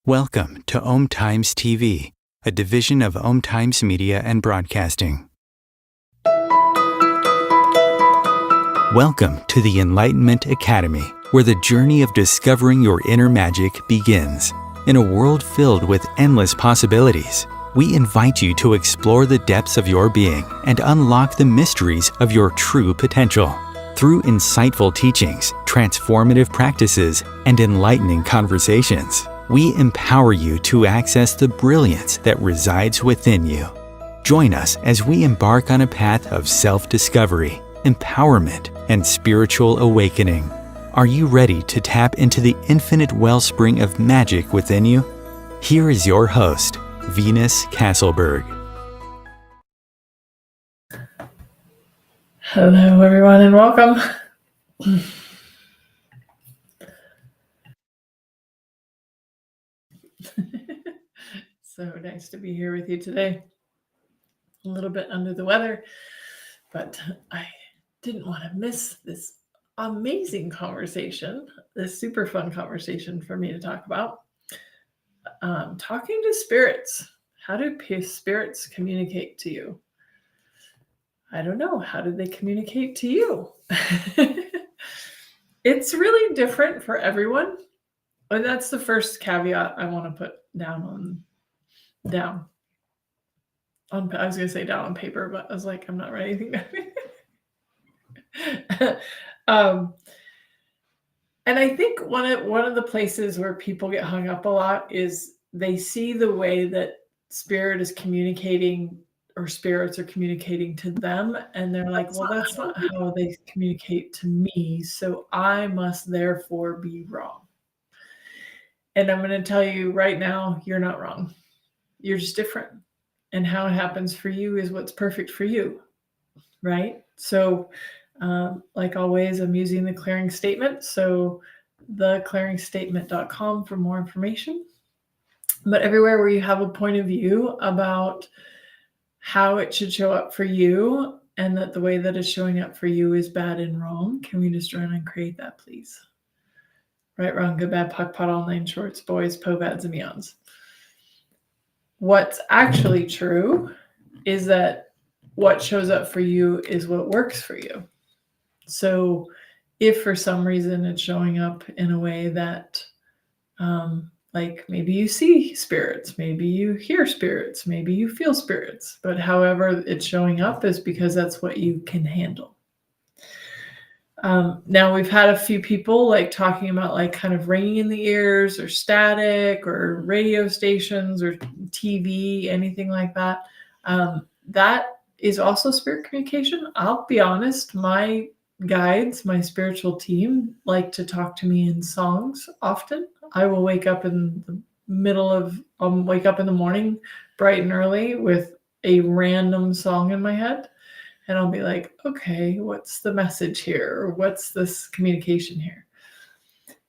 Welcome to Om Times TV, a division of Om Times Media and Broadcasting. Welcome to the Enlightenment Academy, where the journey of discovering your inner magic begins. In a world filled with endless possibilities, we invite you to explore the depths of your being and unlock the mysteries of your true potential. Through insightful teachings, transformative practices, and enlightening conversations, we empower you to access the brilliance that resides within you. Join us as we embark on a path of self-discovery, empowerment, and spiritual awakening. Are you ready to tap into the infinite wellspring of magic within you? Here is your host, Venus Castleberg. Hello, everyone, and welcome. So nice to be here with you today. A little bit under the weather, but I didn't want to miss this amazing conversation, this super fun conversation for me to talk about. Talking to spirits. How do spirits communicate to you? I don't know. How did they communicate to you? It's really different for everyone. And that's the first caveat I want to put down on I was going to say down on paper, but I was like, I'm not writing anything down. And I think one of the places where people get hung up a lot is they see the way that spirit is communicating or spirits are communicating to them. And they're like, well, that's not how they communicate to me. So I must therefore be wrong. And I'm going to tell you right now, you're not wrong. You're just different. And how it happens for you is what's perfect for you, right? So like always, I'm using the clearing statement. So theclearingstatement.com for more information. But everywhere where you have a point of view about how it should show up for you and that the way that it's showing up for you is bad and wrong, can we just run and create that, please? Right, wrong, good, bad, puck, pot, all nine shorts, boys, povads, and meons. What's actually true is that what shows up for you is what works for you. So if for some reason it's showing up in a way that, like maybe you see spirits, maybe you hear spirits, maybe you feel spirits, but however it's showing up is because that's what you can handle. Now we've had a few people like talking about like kind of ringing in the ears or static or radio stations or TV, anything like that. That is also spirit communication. I'll be honest, my guides, my spiritual team like to talk to me in songs often. I will wake up in the morning bright and early with a random song in my head. And I'll be like, okay, what's the message here? Or what's this communication here?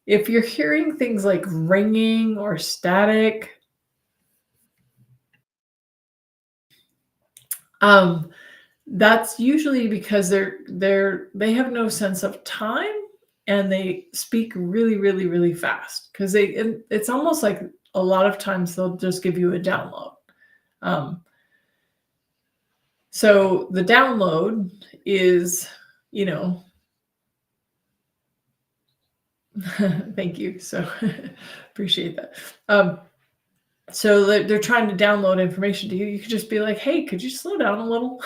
If you're hearing things like ringing or static, that's usually because they have no sense of time and they speak really, really, really fast. Because it's almost like a lot of times they'll just give you a download. So the download is, thank you. So appreciate that. So they're trying to download information to you. You could just be like, hey, could you slow down a little?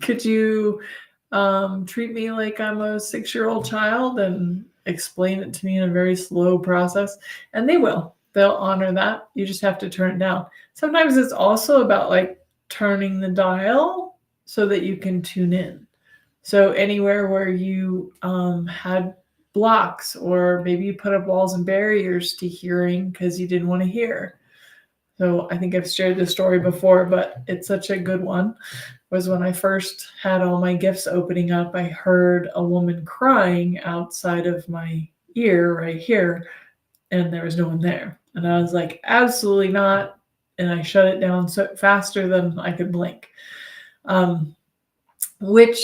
Could you treat me like I'm a 6-year-old child and explain it to me in a very slow process? And they will. They'll honor that. You just have to turn it down. Sometimes it's also about like turning the dial so that you can tune in. So anywhere where you had blocks, or maybe you put up walls and barriers to hearing because you didn't want to hear. So I think I've shared this story before, but it's such a good one, was when I first had all my gifts opening up, I heard a woman crying outside of my ear right here, and there was no one there. And I was like, absolutely not. And I shut it down faster than I could blink. Which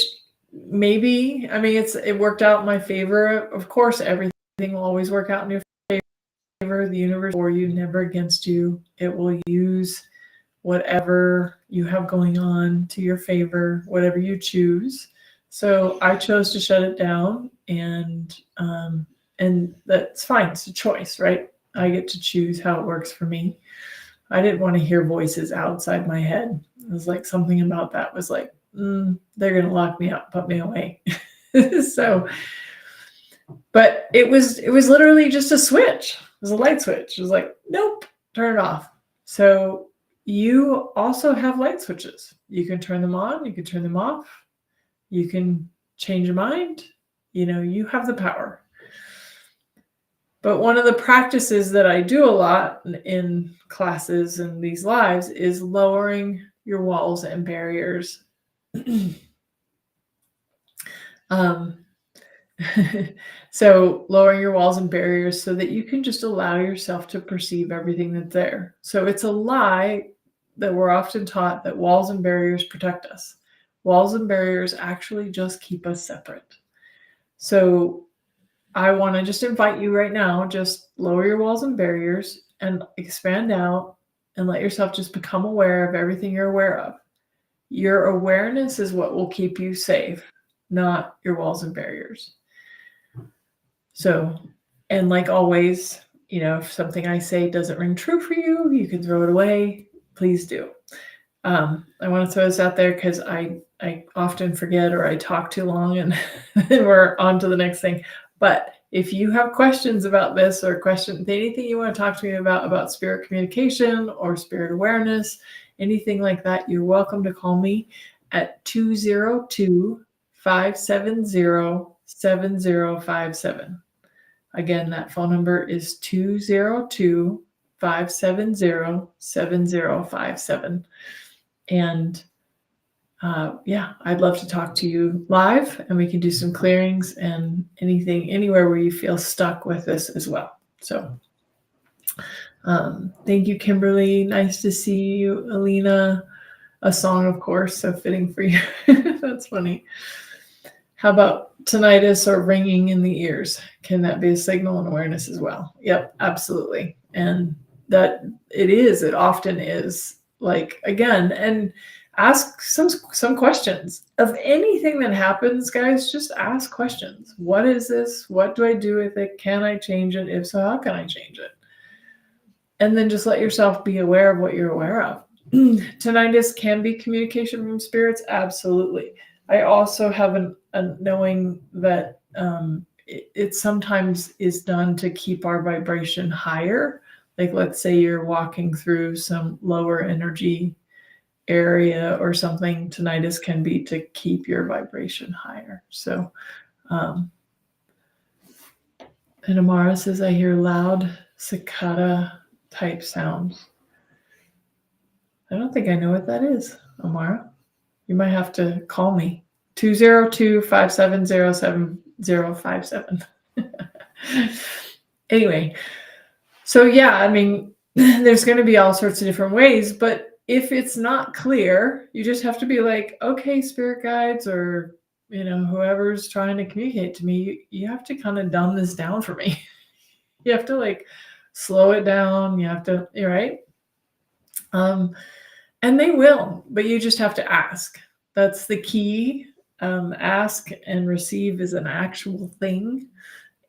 maybe, it worked out in my favor. Of course, everything will always work out in your favor. favor, the universe for you, never against you. It will use whatever you have going on to your favor, whatever you choose. So I chose to shut it down, and that's fine. It's a choice, right? I get to choose how it works for me. I didn't want to hear voices outside my head. It was like something about that was like, they're going to lock me up, put me away. So, but it was literally just a switch. It was a light switch. It was like, nope, turn it off. So you also have light switches. You can turn them on, you can turn them off, you can change your mind. You have the power. But one of the practices that I do a lot in classes and these lives is lowering your walls and barriers. So lowering your walls and barriers so that you can just allow yourself to perceive everything that's there. So it's a lie that we're often taught that walls and barriers protect us. Walls and barriers actually just keep us separate. So I want to just invite you right now, just lower your walls and barriers and expand out and let yourself just become aware of everything you're aware of. Your awareness is what will keep you safe, not your walls and barriers. So, and like always, if something I say doesn't ring true for you, you can throw it away. Please do. I want to throw this out there because I often forget or I talk too long and we're on to the next thing. But if you have questions about this or anything you want to talk to me about spirit communication or spirit awareness, anything like that, you're welcome to call me at 202-570-7057. Again, that phone number is 202-570-7057. And I'd love to talk to you live and we can do some clearings and anywhere where you feel stuck with this as well. So thank you, Kimberly. Nice to see you, Alina. A song, of course, so fitting for you. That's funny. How about tinnitus or ringing in the ears? Can that be a signal and awareness as well? Yep, absolutely. And that it often is. Like, again, and ask some questions of anything that happens, guys. Just ask questions. What is this? What do I do with it? Can I change it? If so, how can I change it? And then just let yourself be aware of what you're aware of. Tinnitus can be communication from spirits. Absolutely. I also have a knowing that it sometimes is done to keep our vibration higher. Like, let's say you're walking through some lower energy area or something, tinnitus can be to keep your vibration higher. So, and Amara says, I hear loud cicada type sounds. I don't think I know what that is, Amara. You might have to call me. 202-570-7057. Anyway, so I mean, there's going to be all sorts of different ways, but if it's not clear, you just have to be like, okay, spirit guides or, whoever's trying to communicate to me, you have to kind of dumb this down for me. You have to slow it down. You have to, right? And they will, but you just have to ask. That's the key. Ask and receive is an actual thing.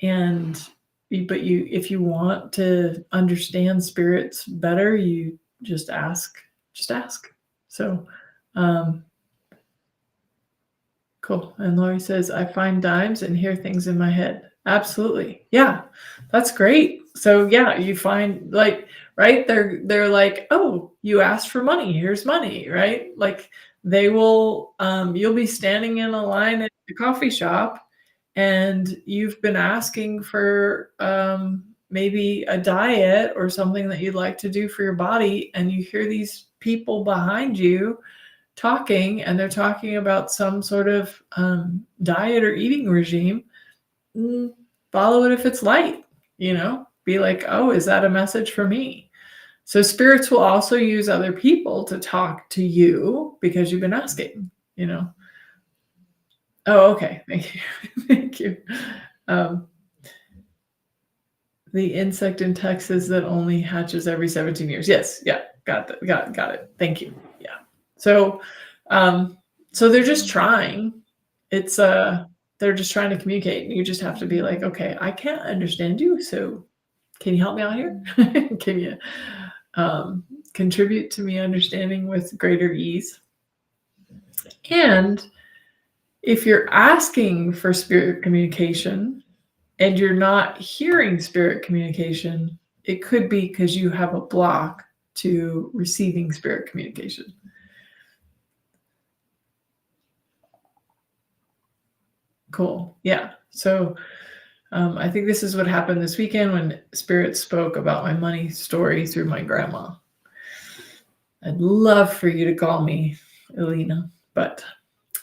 But if you want to understand spirits better, you just ask. Just ask. So, cool. And Lori says, I find dimes and hear things in my head. Absolutely. Yeah, that's great. So you find right? They're like, oh, you asked for money. Here's money, right? Like they will, you'll be standing in a line at the coffee shop and you've been asking for maybe a diet or something that you'd like to do for your body. And you hear these people behind you talking and they're talking about some sort of diet or eating regime. Follow it if it's light, be like, oh, is that a message for me? So spirits will also use other people to talk to you because you've been asking, Oh, okay. Thank you. Thank you. The insect in Texas that only hatches every 17 years. Yes. Yeah. Got it. Thank you. Yeah. So, so they're just trying. It's they're just trying to communicate, and you just have to be like, okay, I can't understand you, so can you help me out here? Can you contribute to me understanding with greater ease? And if you're asking for spirit communication and you're not hearing spirit communication, it could be because you have a block to receiving spirit communication. Cool. Yeah. So I think this is what happened this weekend when Spirit spoke about my money story through my grandma. I'd love for you to call me, Elena, but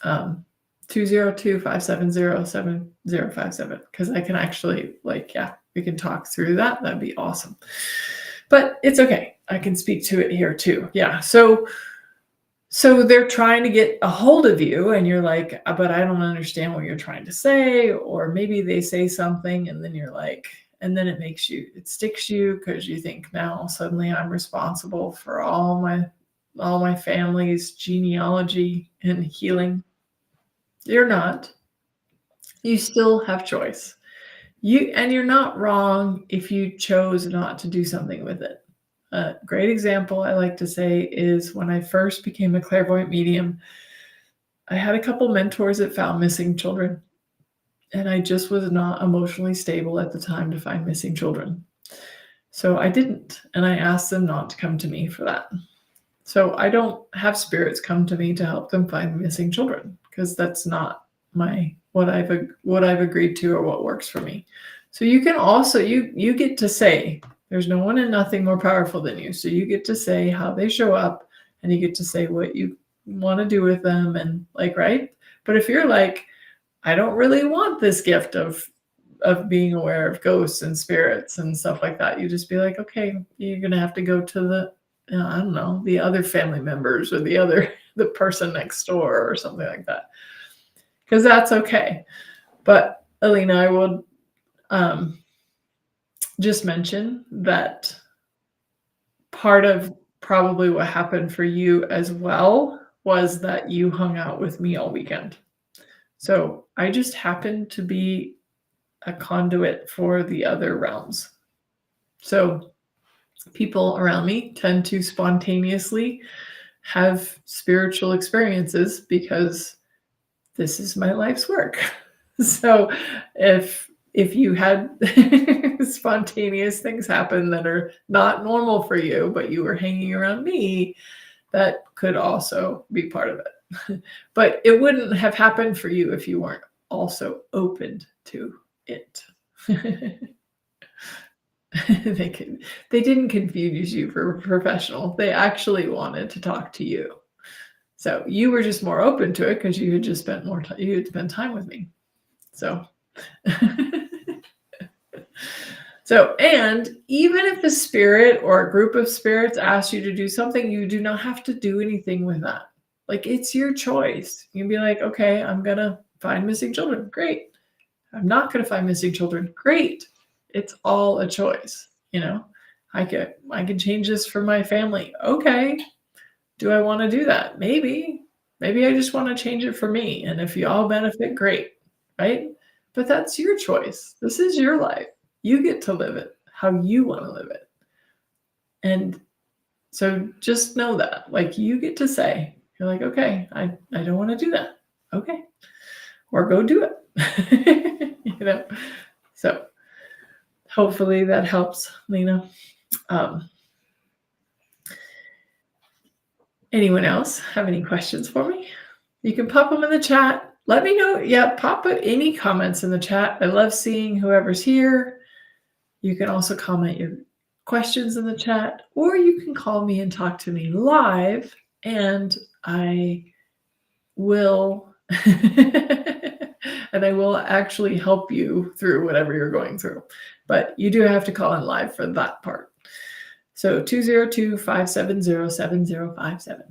202-570-7057, because I can actually, we can talk through that. That'd be awesome. But it's okay. I can speak to it here too. Yeah. So they're trying to get a hold of you and you're like, but I don't understand what you're trying to say. Or maybe they say something and then you're like, and then it sticks you because you think now suddenly I'm responsible for all my family's genealogy and healing. You're not. You still have choice. And you're not wrong if you chose not to do something with it. A great example I like to say is when I first became a clairvoyant medium, I had a couple mentors that found missing children, and I just was not emotionally stable at the time to find missing children. So I didn't, and I asked them not to come to me for that. So I don't have spirits come to me to help them find missing children because that's not what I've agreed to or what works for me. So you can also you get to say there's no one and nothing more powerful than you. So you get to say how they show up and you get to say what you want to do with them and right? But if you're like, I don't really want this gift of being aware of ghosts and spirits and stuff like that, you just be like, okay, you're going to have to go to the, I don't know, the other family members or the person next door or something like that. Because that's okay. But Alina, I will just mention that part of probably what happened for you as well was that you hung out with me all weekend. So I just happened to be a conduit for the other realms. So people around me tend to spontaneously have spiritual experiences because this is my life's work. So if you had spontaneous things happen that are not normal for you, but you were hanging around me, that could also be part of it. But it wouldn't have happened for you if you weren't also open to it. They didn't confuse you for professional. They actually wanted to talk to you. So you were just more open to it because you had just spent more time. You had spent time with me. So, and even if a spirit or a group of spirits asks you to do something, you do not have to do anything with that. It's your choice. You can be like, okay, I'm going to find missing children. Great. I'm not going to find missing children. Great. It's all a choice. I can change this for my family. Okay. Do I want to do that? Maybe I just want to change it for me. And if you all benefit, great. Right? But that's your choice. This is your life. You get to live it how you want to live it. And so just know that, you get to say, you're like, okay, I don't want to do that. Okay. Or go do it. So hopefully that helps, Lena. Anyone else have any questions for me? You can pop them in the chat. Let me know. Yeah, pop any comments in the chat. I love seeing whoever's here. You can also comment your questions in the chat, or you can call me and talk to me live, and I will and I will actually help you through whatever you're going through. But you do have to call in live for that part. So 202-570-7057.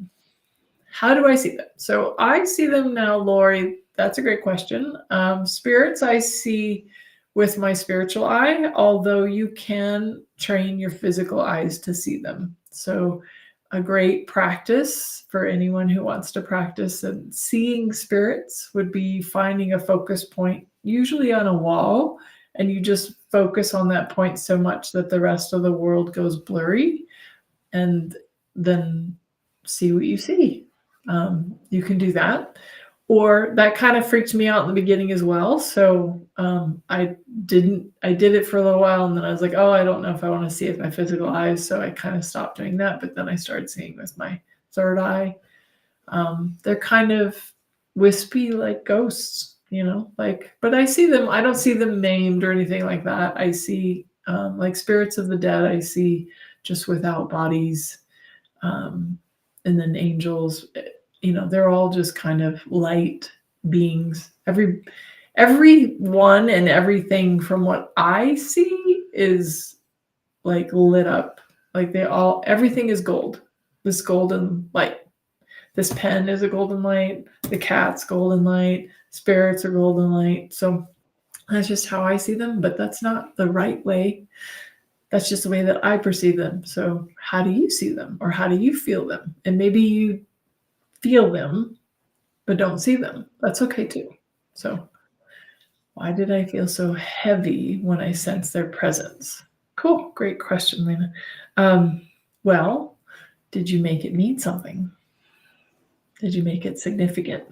How do I see them? So I see them now, Lori. That's a great question. Spirits I see with my spiritual eye, although you can train your physical eyes to see them. So a great practice for anyone who wants to practice and seeing spirits would be finding a focus point, usually on a wall, and you just focus on that point so much that the rest of the world goes blurry, and then see what you see. You can do that. Or that kind of freaked me out in the beginning as well. So I did it for a little while, and then I was like, oh, I don't know if I want to see it with my physical eyes. So I kind of stopped doing that. But then I started seeing with my third eye. They're kind of wispy like ghosts, but I see them. I don't see them named or anything like that. I see like spirits of the dead. I see just without bodies. And then angels, they're all just kind of light beings. Everyone and everything from what I see is like lit up. Like everything is gold. This golden light. This pen is a golden light. The cat's golden light. Spirits are golden light. So that's just how I see them, but that's not the right way. That's just the way that I perceive them. So how do you see them, or how do you feel them? And maybe you feel them, but don't see them. That's okay too. So why did I feel so heavy when I sense their presence? Cool. Great question, Lena. Well, did you make it mean something? Did you make it significant?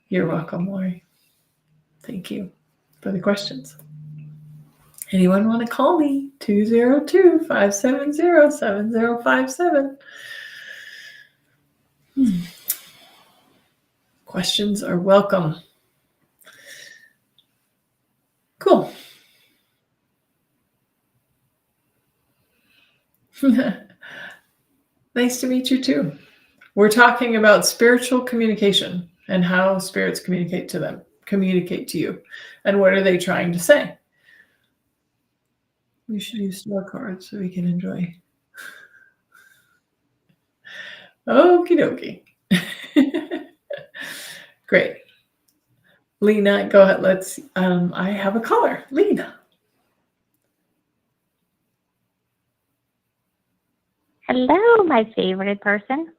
You're welcome, Lori. Thank you for the questions. Anyone want to call me? 202-570-7057. Questions are welcome. Cool. Nice to meet you too. We're talking about spiritual communication and how spirits communicate to you, and what are they trying to say. We should use star cards so we can enjoy. Okie dokie. Great. Lena, go ahead. I have a caller. Lena. Hello, my favorite person.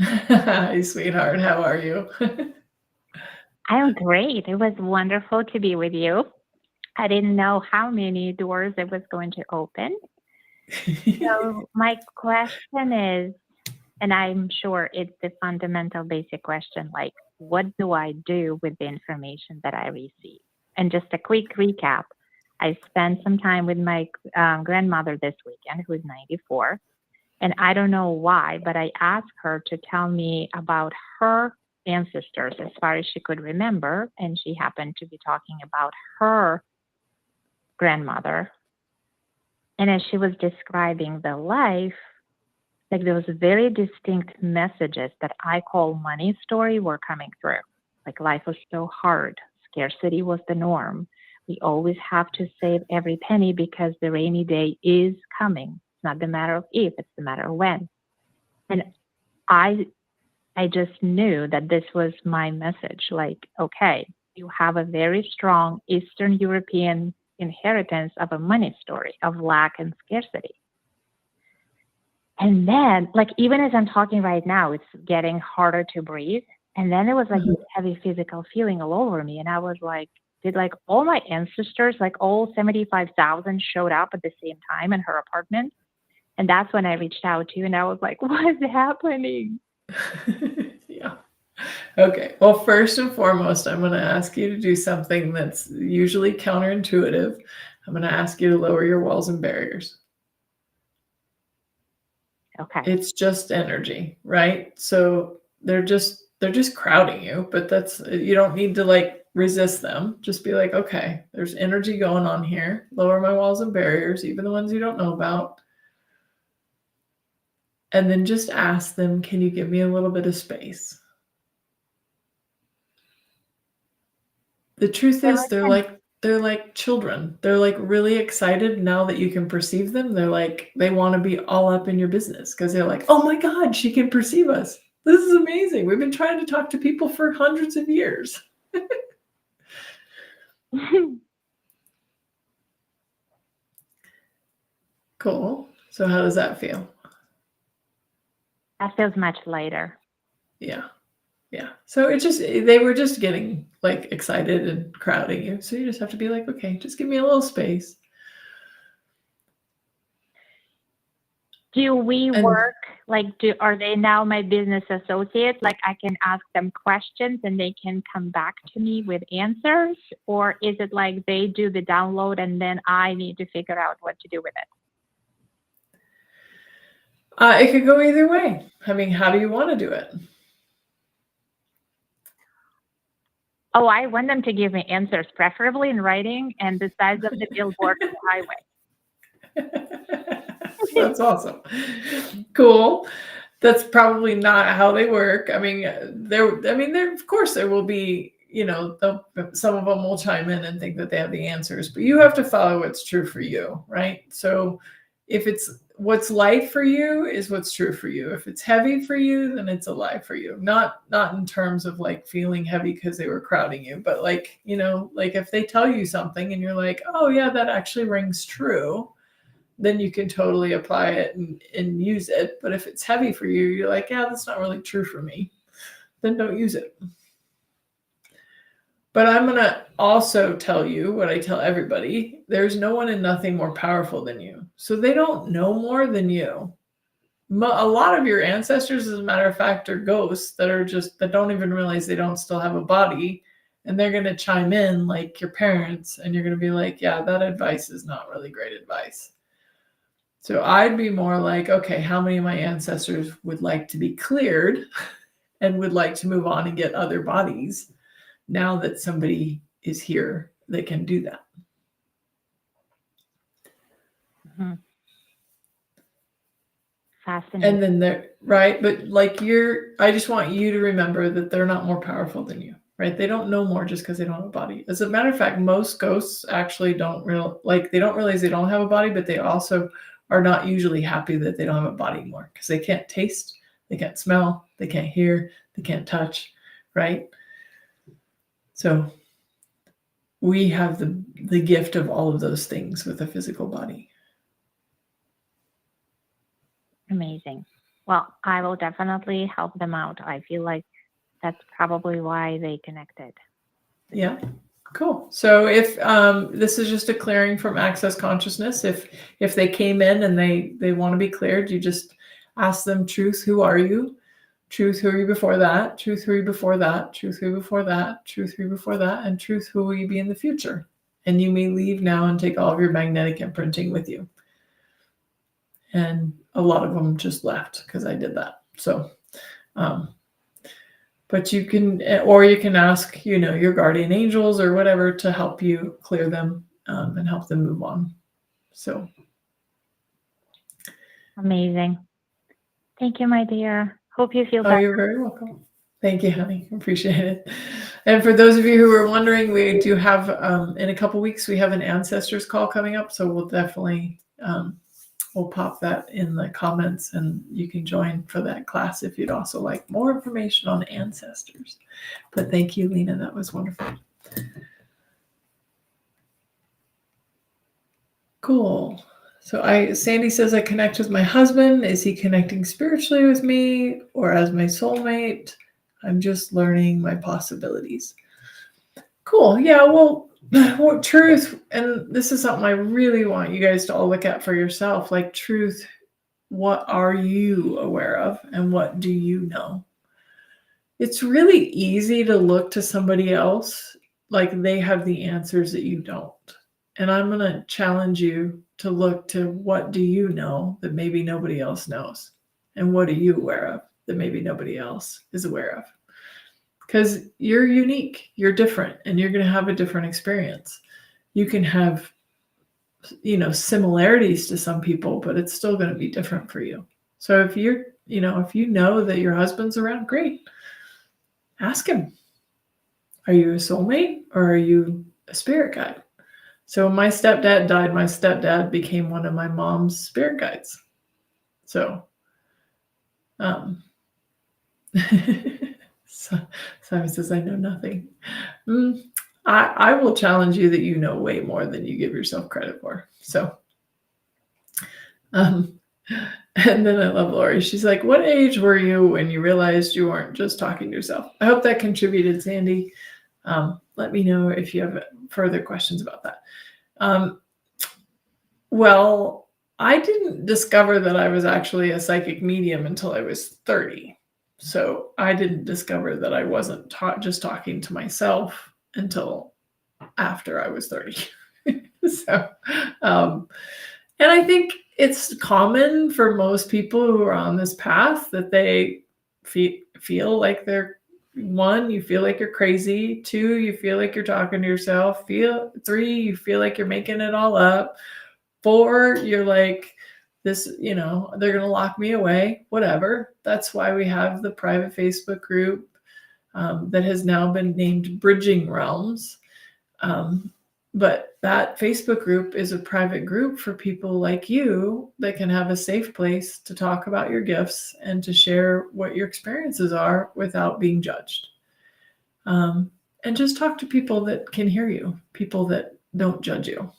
Hi, sweetheart. How are you? I'm great. It was wonderful to be with you. I didn't know how many doors it was going to open. So my question is, and I'm sure it's the fundamental basic question, like, what do I do with the information that I receive? And just a quick recap, I spent some time with my grandmother this weekend, who is 94. And I don't know why, but I asked her to tell me about her ancestors as far as she could remember. And she happened to be talking about her grandmother. And as she was describing the life, like those very distinct messages that I call money story were coming through. Like life was so hard. Scarcity was the norm. We always have to save every penny because the rainy day is coming. It's not the matter of if, it's the matter of when. And I just knew that this was my message. Like, okay, you have a very strong Eastern European inheritance of a money story of lack and scarcity. And then, like, even as I'm talking right now, it's getting harder to breathe. And then it was like this heavy physical feeling all over me. And I was like, did like all my ancestors, like all 75,000 showed up at the same time in her apartment? And that's when I reached out to you and I was like, what is happening? Yeah. Okay. Well, first and foremost, I'm going to ask you to do something that's usually counterintuitive. I'm going to ask you to lower your walls and barriers. Okay. It's just energy, right? So they're just crowding you, but you don't need to like resist them. Just be like, okay, there's energy going on here. Lower my walls and barriers, even the ones you don't know about. And then just ask them, can you give me a little bit of space? The truth is they're like children. They're like really excited now that you can perceive them. They're like, they want to be all up in your business because they're like, oh my God, she can perceive us. This is amazing. We've been trying to talk to people for hundreds of years. Cool. So how does that feel? That feels much lighter. Yeah. Yeah. So they were just getting like excited and crowding you. So you just have to be like, okay, just give me a little space. Do we And work are they now my business associates? Like I can ask them questions and they can come back to me with answers? Or is it like they do the download and then I need to figure out what to do with it? it could go either way. I mean, how do you want to do it? Oh, I want them to give me answers, preferably in writing and the size of the billboard on the highway. That's awesome. Cool. That's probably not how they work. I mean, there of course there will be, some of them will chime in and think that they have the answers, but you have to follow what's true for you, right? So if it's what's light for you is what's true for you. If it's heavy for you, then it's a lie for you. Not in terms of like feeling heavy because they were crowding you, but like, like if they tell you something and you're like, oh yeah, that actually rings true, then you can totally apply it and use it. But if it's heavy for you, you're like, yeah, that's not really true for me, then don't use it. But I'm going to also tell you what I tell everybody. There's no one and nothing more powerful than you. So they don't know more than you. A lot of your ancestors, as a matter of fact, are ghosts that don't even realize they don't still have a body. And they're going to chime in like your parents. And you're going to be like, yeah, that advice is not really great advice. So I'd be more like, okay, how many of my ancestors would like to be cleared and would like to move on and get other bodies now that somebody is here that can do that? Mm-hmm. Fascinating. And then they're right, but like I just want you to remember that they're not more powerful than you, right? They don't know more just because they don't have a body. As a matter of fact, most ghosts actually don't they don't realize they don't have a body, but they also are not usually happy that they don't have a body anymore because they can't taste, they can't smell, they can't hear, they can't touch, right? So we have the gift of all of those things with a physical body. Amazing. Well, I will definitely help them out. I feel like that's probably why they connected. Yeah. Cool. So if this is just a clearing from access consciousness, if they came in and they want to be cleared, you just ask them, truth, who are you? Truth, who are you before that? Truth, who are you before that? Truth, who are you before that? Truth, who are you before that? And truth, who will you be in the future? And you may leave now and take all of your magnetic imprinting with you. And a lot of them just left because I did that. So, but you can ask, your guardian angels or whatever to help you clear them and help them move on. So. Amazing. Thank you, my dear. Hope you feel better. Oh, you're very welcome. Thank you, honey. Appreciate it. And for those of you who are wondering, we do have, in a couple weeks, we have an ancestors call coming up. So we'll definitely, we'll pop that in the comments and you can join for that class if you'd also like more information on ancestors. But thank you, Lena. That was wonderful. Cool. So Sandy says, I connect with my husband. Is he connecting spiritually with me or as my soulmate? I'm just learning my possibilities. Cool. Yeah, well, truth, and this is something I really want you guys to all look at for yourself. Like truth, what are you aware of and what do you know? It's really easy to look to somebody else like they have the answers that you don't. And I'm going to challenge you to look to what do you know that maybe nobody else knows? And what are you aware of that maybe nobody else is aware of? Because you're unique, you're different, and you're going to have a different experience. You can have, similarities to some people, but it's still going to be different for you. So if if you know that your husband's around, great. Ask him, are you a soulmate or are you a spirit guide? So when my stepdad died, my stepdad became one of my mom's spirit guides. So, Simon says, I know nothing. I will challenge you that you know way more than you give yourself credit for. So, and then I love Lori. She's like, what age were you when you realized you weren't just talking to yourself? I hope that contributed, Sandy. Let me know if you have further questions about that. Well, I didn't discover that I was actually a psychic medium until I was 30. So I didn't discover that I wasn't just talking to myself until after I was 30. So, and I think it's common for most people who are on this path that they feel like they're, one, you feel like you're crazy. Two, you feel like you're talking to yourself. Three, you feel like you're making it all up. Four, you're like, this, they're going to lock me away, whatever. That's why we have the private Facebook group that has now been named Bridging Realms. But that Facebook group is a private group for people like you that can have a safe place to talk about your gifts and to share what your experiences are without being judged. And just talk to people that can hear you, people that don't judge you.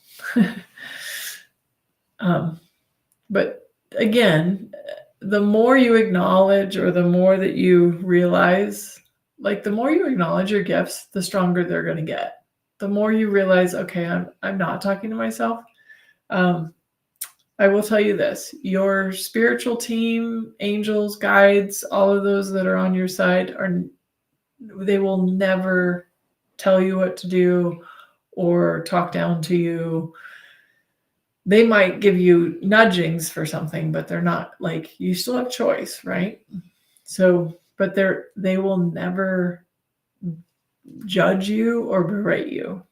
But again, the more you acknowledge, or the more that you realize, like the more you acknowledge your gifts, the stronger they're going to get. The more you realize, okay, I'm not talking to myself. I will tell you this, your spiritual team, angels, guides, all of those that are on your side, they will never tell you what to do or talk down to you. They might give you nudgings for something, but they're not, like, you still have choice, right? So, but they will never judge you or berate you.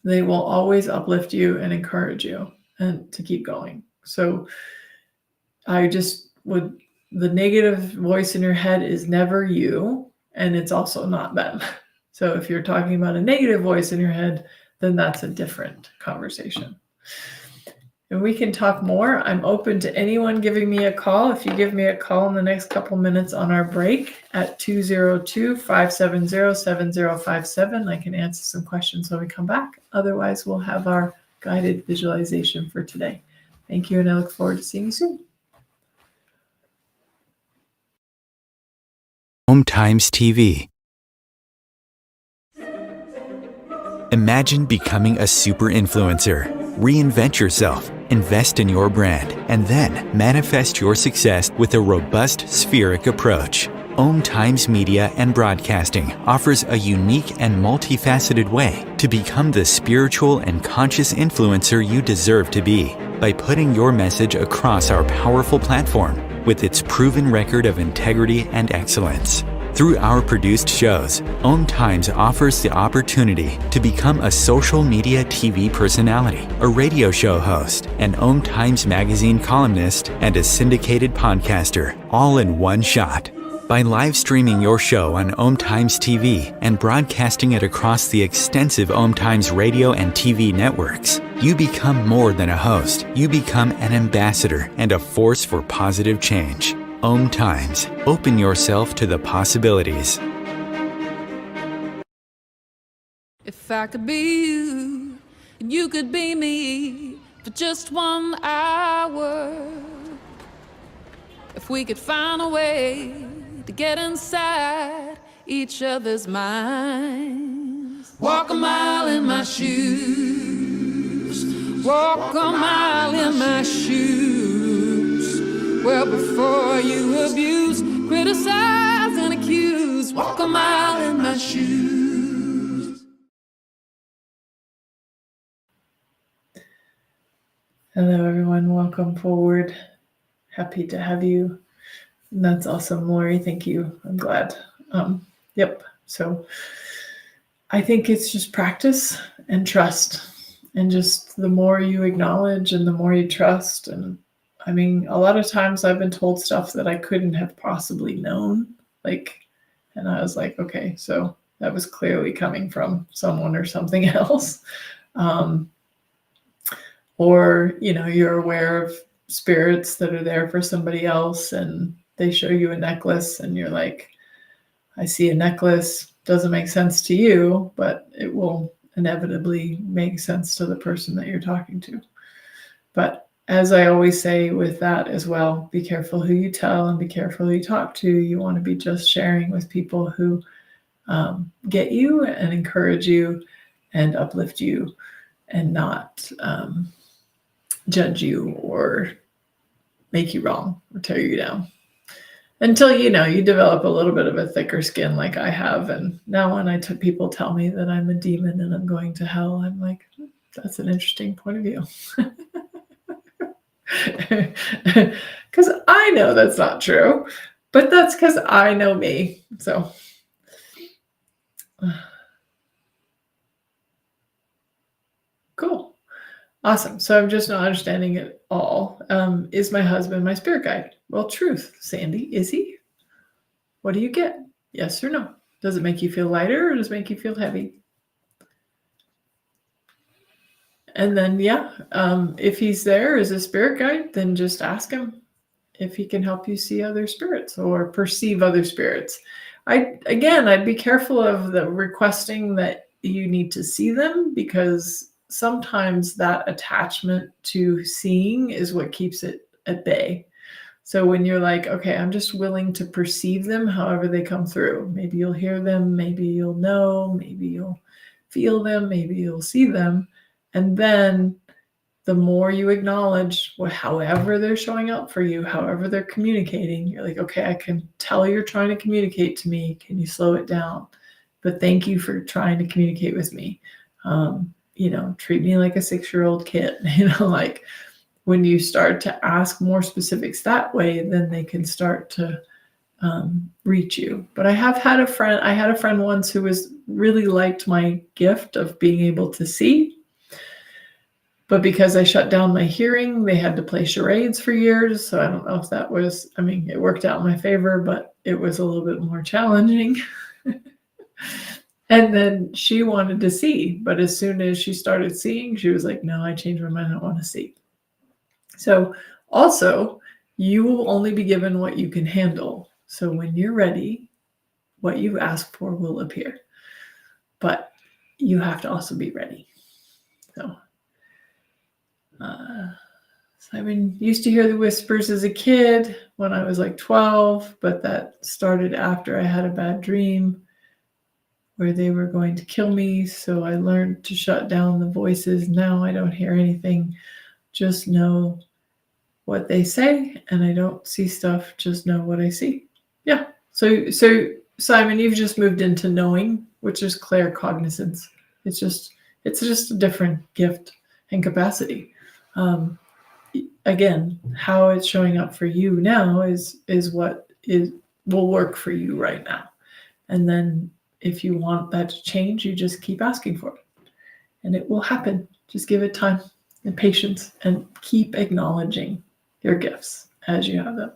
They will always uplift you and encourage you and to keep going. So the negative voice in your head is never you, and it's also not them. So if you're talking about a negative voice in your head, then that's a different conversation. And we can talk more. I'm open to anyone giving me a call. If you give me a call in the next couple minutes on our break at 202-570-7057, I can answer some questions when we come back. Otherwise, we'll have our guided visualization for today. Thank you, and I look forward to seeing you soon. Home Times TV. Imagine becoming a super influencer. Reinvent yourself, invest in your brand, and then manifest your success with a robust spheric approach. Om Times Media and Broadcasting offers a unique and multifaceted way to become the spiritual and conscious influencer you deserve to be by putting your message across our powerful platform with its proven record of integrity and excellence. Through our produced shows, Om Times offers the opportunity to become a social media TV personality, a radio show host, an Om Times magazine columnist, and a syndicated podcaster, all in one shot. By live streaming your show on Om Times TV and broadcasting it across the extensive Om Times radio and TV networks, you become more than a host. You become an ambassador and a force for positive change. Om Times. Open yourself to the possibilities. If I could be you, and you could be me for just 1 hour. If we could find a way to get inside each other's minds. Walk a mile in my shoes. Walk a mile in my shoes. Well, before you abuse, criticize, and accuse, walk a mile in my shoes. Hello, everyone. Welcome forward. Happy to have you. And that's awesome, Lori. Thank you. I'm glad. Yep. So I think it's just practice and trust. And just the more you acknowledge and the more you trust, and I mean, a lot of times I've been told stuff that I couldn't have possibly known, and I was like, okay, so that was clearly coming from someone or something else. Or, you're aware of spirits that are there for somebody else, and they show you a necklace and you're like, I see a necklace, doesn't make sense to you, but it will inevitably make sense to the person that you're talking to. But as I always say with that as well, be careful who you tell and be careful who you talk to. You want to be just sharing with people who get you and encourage you and uplift you and not judge you or make you wrong or tear you down. Until, you develop a little bit of a thicker skin like I have. And now when people tell me that I'm a demon and I'm going to hell, I'm like, that's an interesting point of view. Because I know that's not true, but that's because I know me. So cool. Awesome. So I'm just not understanding it all. Is my husband my spirit guide? Well, truth, Sandy, is he? What do you get? Yes or no? Does it make you feel lighter or does it make you feel heavy? And then, if he's there as a spirit guide, then just ask him if he can help you see other spirits or perceive other spirits. I'd be careful of the requesting that you need to see them, because sometimes that attachment to seeing is what keeps it at bay. So when you're like, okay, I'm just willing to perceive them however they come through. Maybe you'll hear them, maybe you'll know, maybe you'll feel them, maybe you'll see them. And then the more you acknowledge however they're showing up for you, however they're communicating, you're like, okay, I can tell you're trying to communicate to me. Can you slow it down? But thank you for trying to communicate with me. Treat me like a 6-year-old kid. Like when you start to ask more specifics that way, then they can start to reach you. But I had a friend once who really liked my gift of being able to see. But because I shut down my hearing, they had to play charades for years. So I don't know if that was, it worked out in my favor, but it was a little bit more challenging. And then she wanted to see. But as soon as she started seeing, she was like, no, I changed my mind. I don't want to see. So also, you will only be given what you can handle. So when you're ready, what you ask for will appear. But you have to also be ready. So I used to hear the whispers as a kid when I was like 12, but that started after I had a bad dream where they were going to kill me. So I learned to shut down the voices. Now I don't hear anything, just know what they say, and I don't see stuff, just know what I see. Yeah. So Simon, you've just moved into knowing, which is claircognizance. It's just a different gift and capacity. Again, how it's showing up for you now is what will work for you right now. And then if you want that to change, you just keep asking for it. And it will happen. Just give it time and patience and keep acknowledging your gifts as you have them.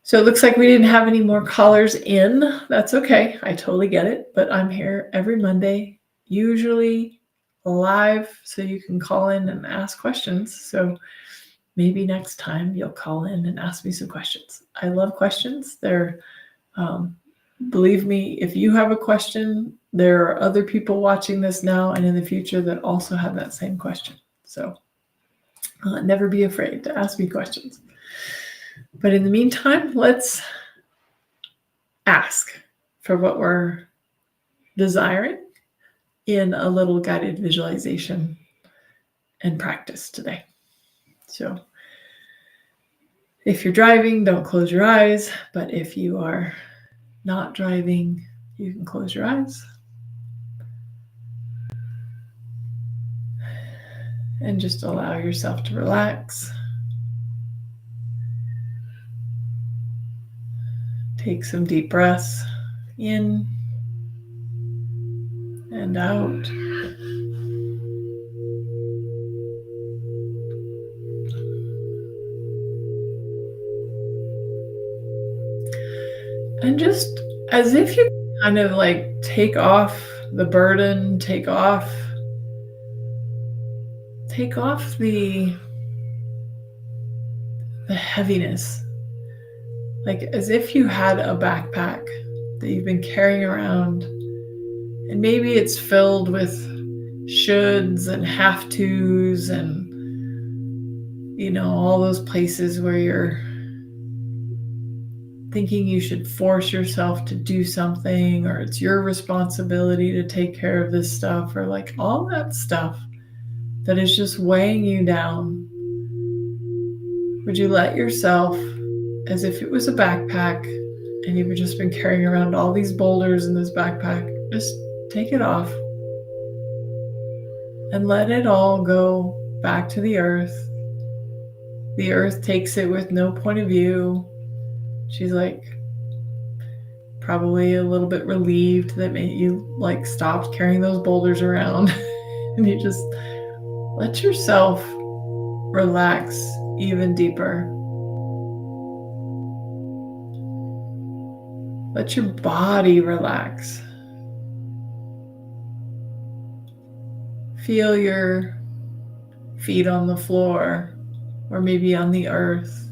So it looks like we didn't have any more callers in. That's okay. I totally get it. But I'm here every Monday, usually live, so you can call in and ask questions. So maybe next time you'll call in and ask me some questions. I love questions. Believe me, if you have a question, there are other people watching this now and in the future that also have that same question. So never be afraid to ask me questions. But in the meantime, let's ask for what we're desiring in a little guided visualization and practice today. So if you're driving, don't close your eyes. But if you are not driving, you can close your eyes. And just allow yourself to relax. Take some deep breaths in and out. And just as if you kind of like take off the burden, take off the heaviness like as if you had a backpack that you've been carrying around, and maybe it's filled with shoulds and have tos and all those places where you're thinking you should force yourself to do something, or it's your responsibility to take care of this stuff, or like all that stuff that is just weighing you down. Would you let yourself, as if it was a backpack and you've just been carrying around all these boulders in this backpack, just take it off and let it all go back to the earth. The earth takes it with no point of view. She's like probably a little bit relieved that you like stopped carrying those boulders around. And you just let yourself relax even deeper. Let your body relax. Feel your feet on the floor or maybe on the earth.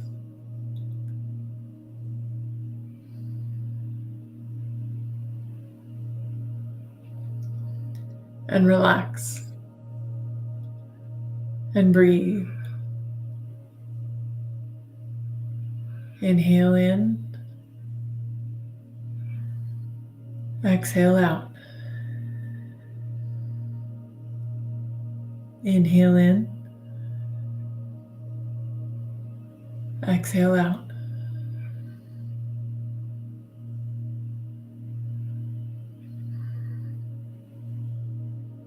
And relax. And breathe. Inhale in. Exhale out. Inhale in. Exhale out.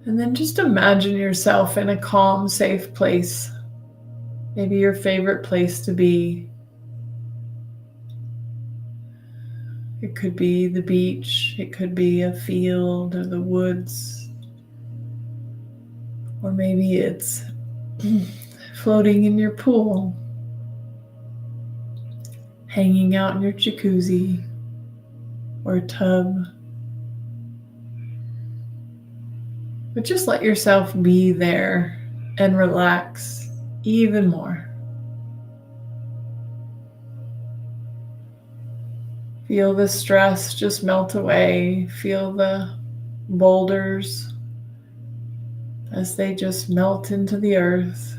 And then just imagine yourself in a calm, safe place. Maybe your favorite place to be. It could be the beach, it could be a field or the woods, or maybe it's floating in your pool, hanging out in your jacuzzi or tub. But just let yourself be there and relax even more. Feel the stress just melt away. Feel the boulders as they just melt into the earth.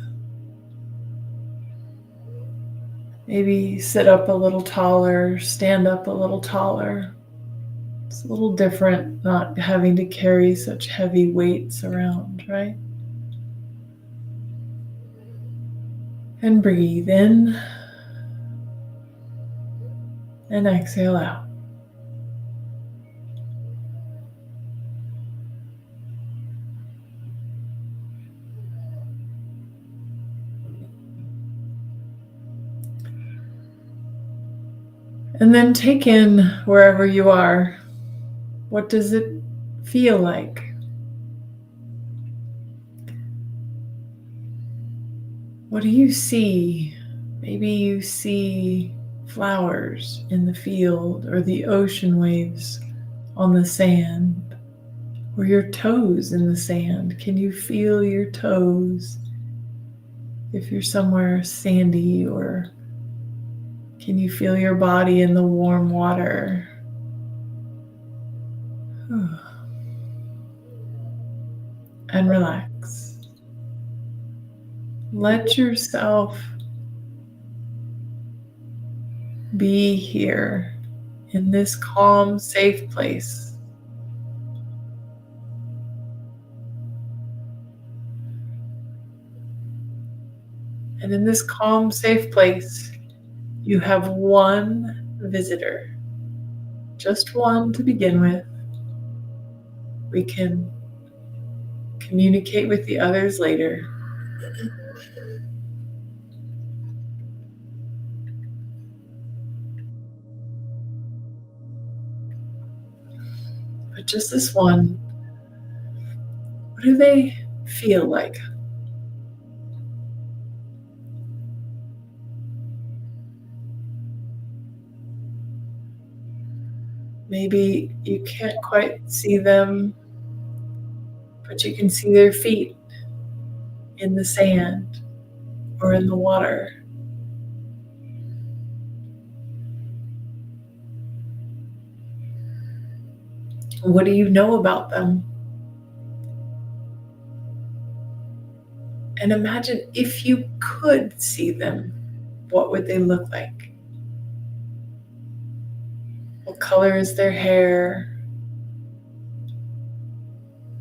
Maybe sit up a little taller, stand up a little taller. It's a little different not having to carry such heavy weights around, right? And breathe in and exhale out. And then take in wherever you are. What does it feel like? What do you see? Maybe you see flowers in the field, or the ocean waves on the sand, or your toes in the sand. Can you feel your toes if you're somewhere sandy, or can you feel your body in the warm water? And relax. Let yourself be here in this calm, safe place. And in this calm, safe place, you have one visitor, just one to begin with. We can communicate with the others later. But just this one, what do they feel like? Maybe you can't quite see them, but you can see their feet in the sand or in the water. What do you know about them? And imagine if you could see them, what would they look like? What color is their hair?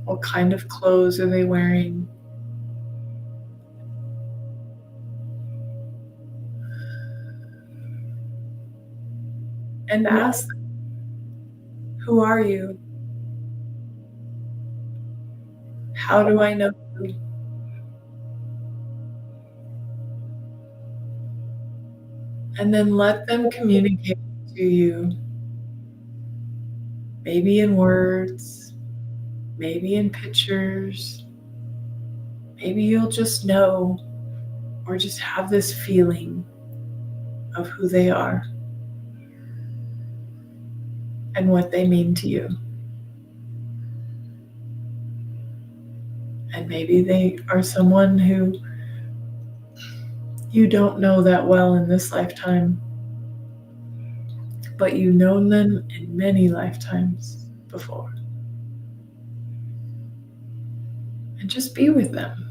What kind of clothes are they wearing? And ask them, who are you? How do I know you? And then let them communicate to you, maybe in words, maybe in pictures. Maybe you'll just know or just have this feeling of who they are and what they mean to you. And maybe they are someone who you don't know that well in this lifetime, but you've known them in many lifetimes before. And just be with them.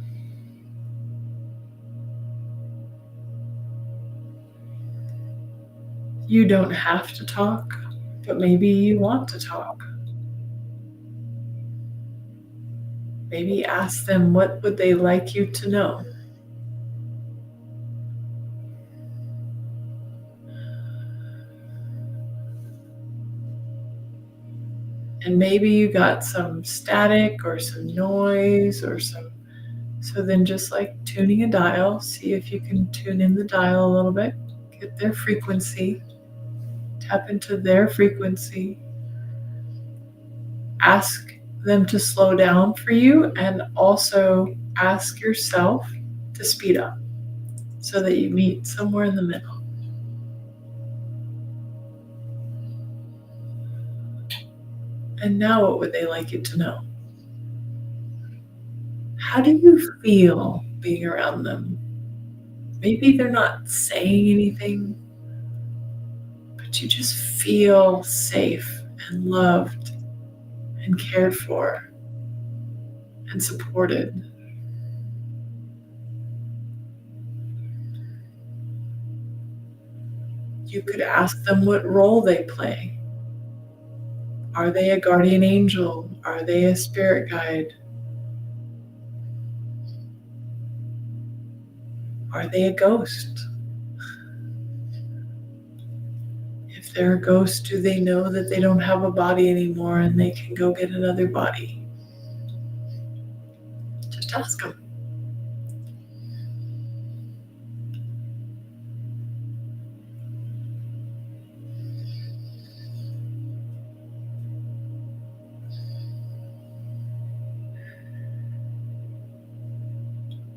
You don't have to talk, but maybe you want to talk. Maybe ask them, what would they like you to know? And maybe you got some static or some noise or some, so then just like tuning a dial, see if you can tune in the dial a little bit, get their frequency, tap into their frequency, ask them to slow down for you, and also ask yourself to speed up so that you meet somewhere in the middle. And now what would they like you to know? How do you feel being around them? Maybe they're not saying anything, but you just feel safe and loved and cared for and supported. You could ask them what role they play. Are they a guardian angel? Are they a spirit guide? Are they a ghost? If they're a ghost, do they know that they don't have a body anymore and they can go get another body? Just ask them.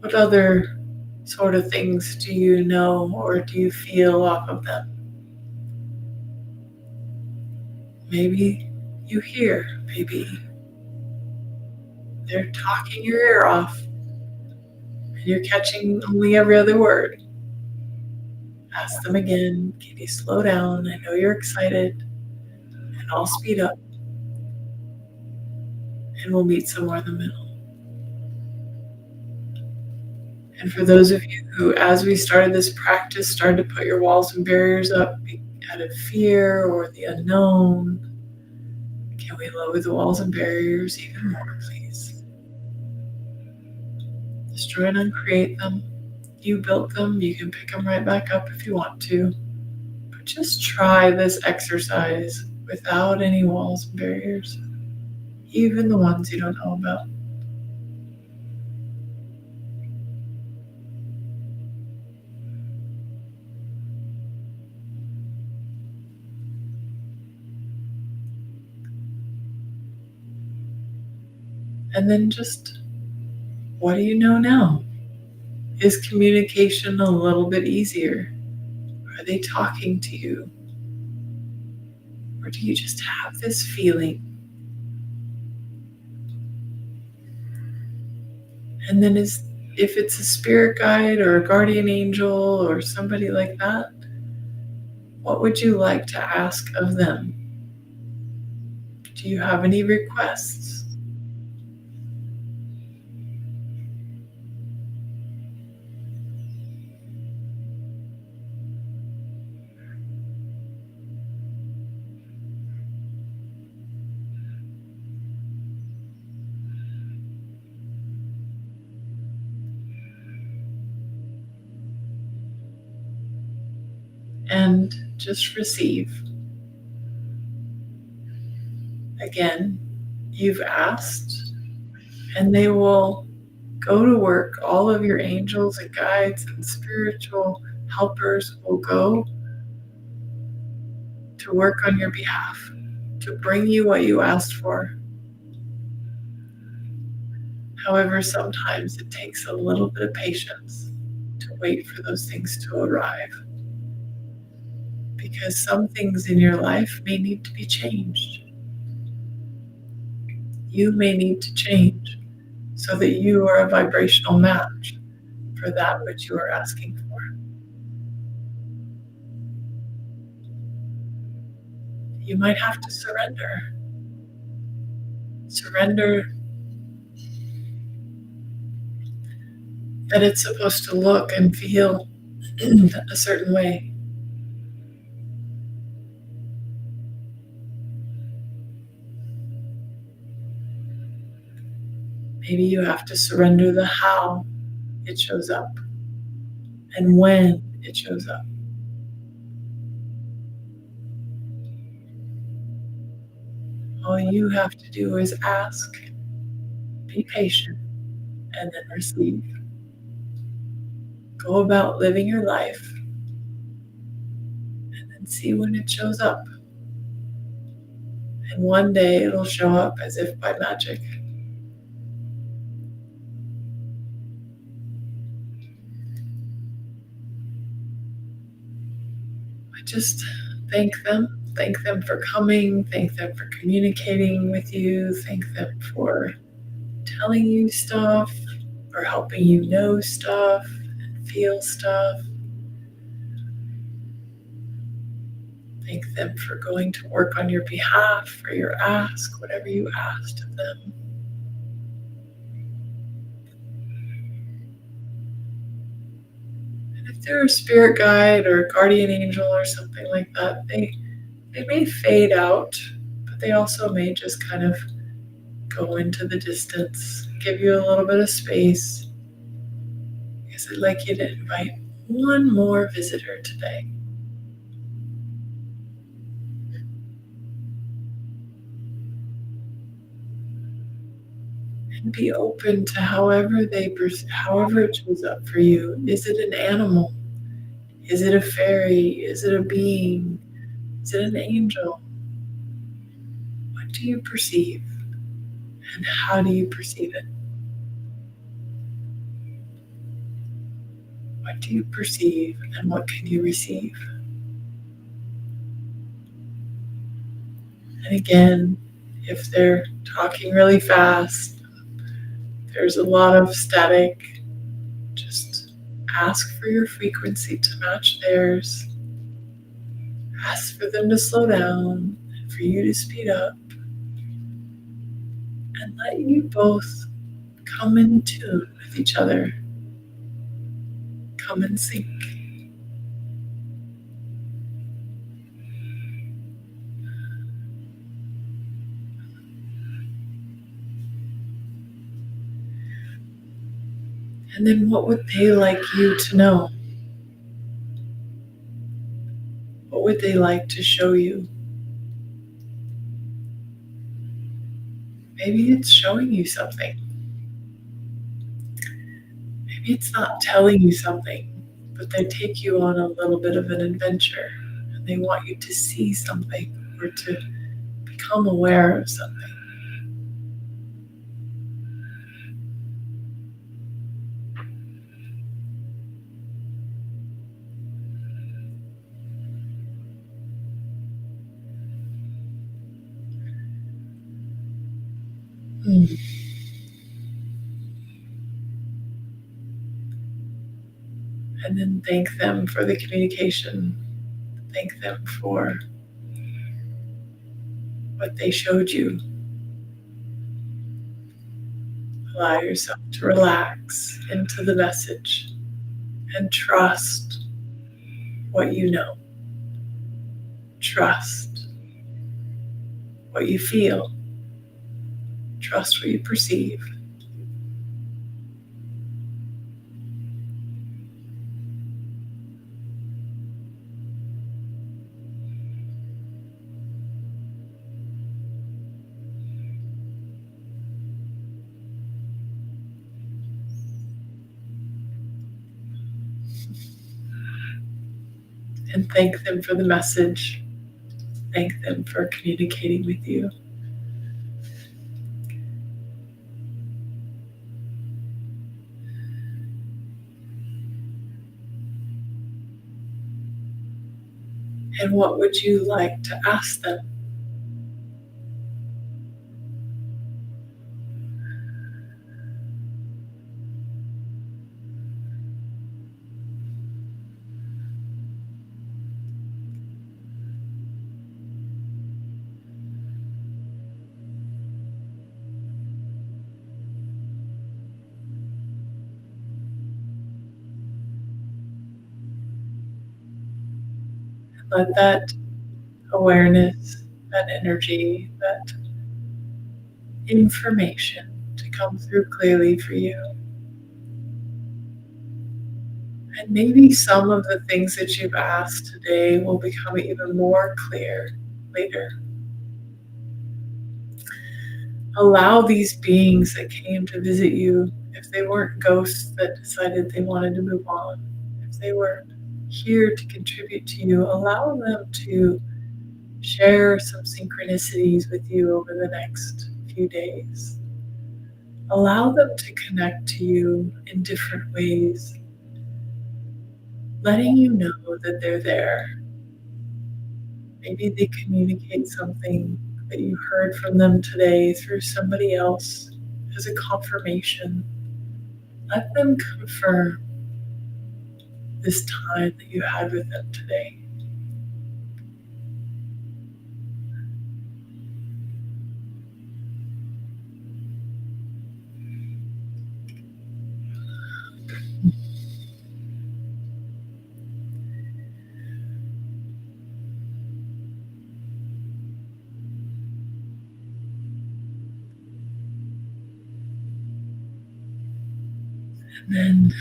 What other sort of things do you know or do you feel off of them? Maybe you hear, maybe they're talking your ear off and you're catching only every other word. Ask them again, can you slow down? I know you're excited, and I'll speed up and we'll meet somewhere in the middle. And for those of you who, as we started this practice, started to put your walls and barriers up out of fear or the unknown, can we lower the walls and barriers even more, please? Destroy and uncreate them. You built them. You can pick them right back up if you want to. But just try this exercise without any walls and barriers, even the ones you don't know about. And then just, what do you know now? Is communication a little bit easier? Are they talking to you? Or do you just have this feeling? And then if it's a spirit guide or a guardian angel or somebody like that, what would you like to ask of them? Do you have any requests? And just receive. Again, you've asked, and they will go to work. All of your angels and guides and spiritual helpers will go to work on your behalf, to bring you what you asked for. However, sometimes it takes a little bit of patience to wait for those things to arrive, because some things in your life may need to be changed. You may need to change so that you are a vibrational match for that which you are asking for. You might have to surrender. Surrender that it's supposed to look and feel a certain way. Maybe you have to surrender the how it shows up and when it shows up. All you have to do is ask, be patient, and then receive. Go about living your life and then see when it shows up. And one day it'll show up as if by magic. I just thank them. Thank them for coming. Thank them for communicating with you. Thank them for telling you stuff, or helping you know stuff and feel stuff. Thank them for going to work on your behalf, for your ask, whatever you asked of them. And if they're a spirit guide or a guardian angel or something like that, they may fade out, but they also may just kind of go into the distance, give you a little bit of space, because I'd like you to invite one more visitor today. And be open to however it shows up for you. Is it an animal? Is it a fairy? Is it a being? Is it an angel? What do you perceive? And how do you perceive it? What do you perceive and what can you receive? And again, if they're talking really fast, there's a lot of static, just ask for your frequency to match theirs. Ask for them to slow down and for you to speed up. And let you both come in tune with each other. Come in sync. And then what would they like you to know? What would they like to show you? Maybe it's showing you something. Maybe it's not telling you something, but they take you on a little bit of an adventure and they want you to see something or to become aware of something. And then thank them for the communication. Thank them for what they showed you. Allow yourself to relax into the message and trust what you know. Trust what you feel. Trust what you perceive. And thank them for the message. Thank them for communicating with you. And what would you like to ask them? Let that awareness, that energy, that information to come through clearly for you. And maybe some of the things that you've asked today will become even more clear later. Allow these beings that came to visit you, if they weren't ghosts that decided they wanted to move on, if they were here to contribute to you, allow them to share some synchronicities with you over the next few days. Allow them to connect to you in different ways, letting you know that they're there. Maybe they communicate something that you heard from them today through somebody else as a confirmation. Let them confirm this time that you had with them today. And then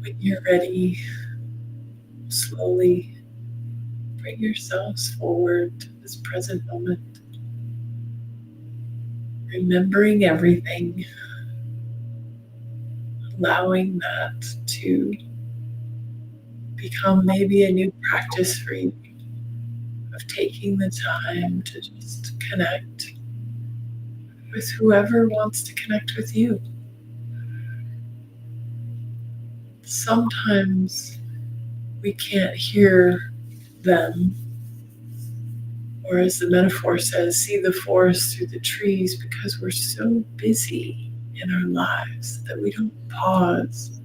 when you're ready, slowly bring yourselves forward to this present moment, remembering everything, allowing that to become maybe a new practice for you of taking the time to just connect with whoever wants to connect with you. Sometimes we can't hear them, or as the metaphor says, see the forest through the trees, because we're so busy in our lives that we don't pause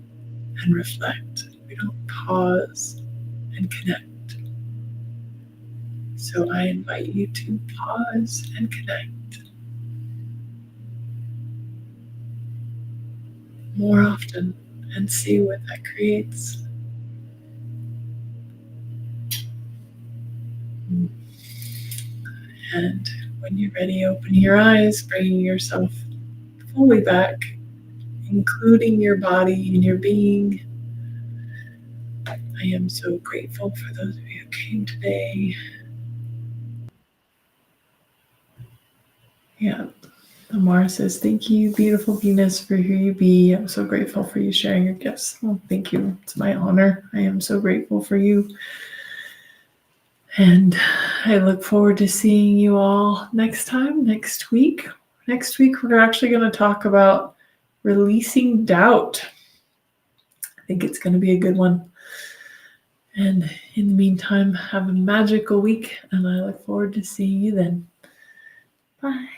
and reflect. We don't pause and connect. So I invite you to pause and connect more often and see what that creates. And when you're ready, open your eyes, bringing yourself fully back, including your body and your being. I am so grateful for those of you who came today. Yeah. Amara says, thank you, beautiful Venus, for who you be. I'm so grateful for you sharing your gifts. Well, thank you. It's my honor. I am so grateful for you. And I look forward to seeing you all next week. Next week, we're actually going to talk about releasing doubt. I think it's going to be a good one. And in the meantime, have a magical week, and I look forward to seeing you then. Bye.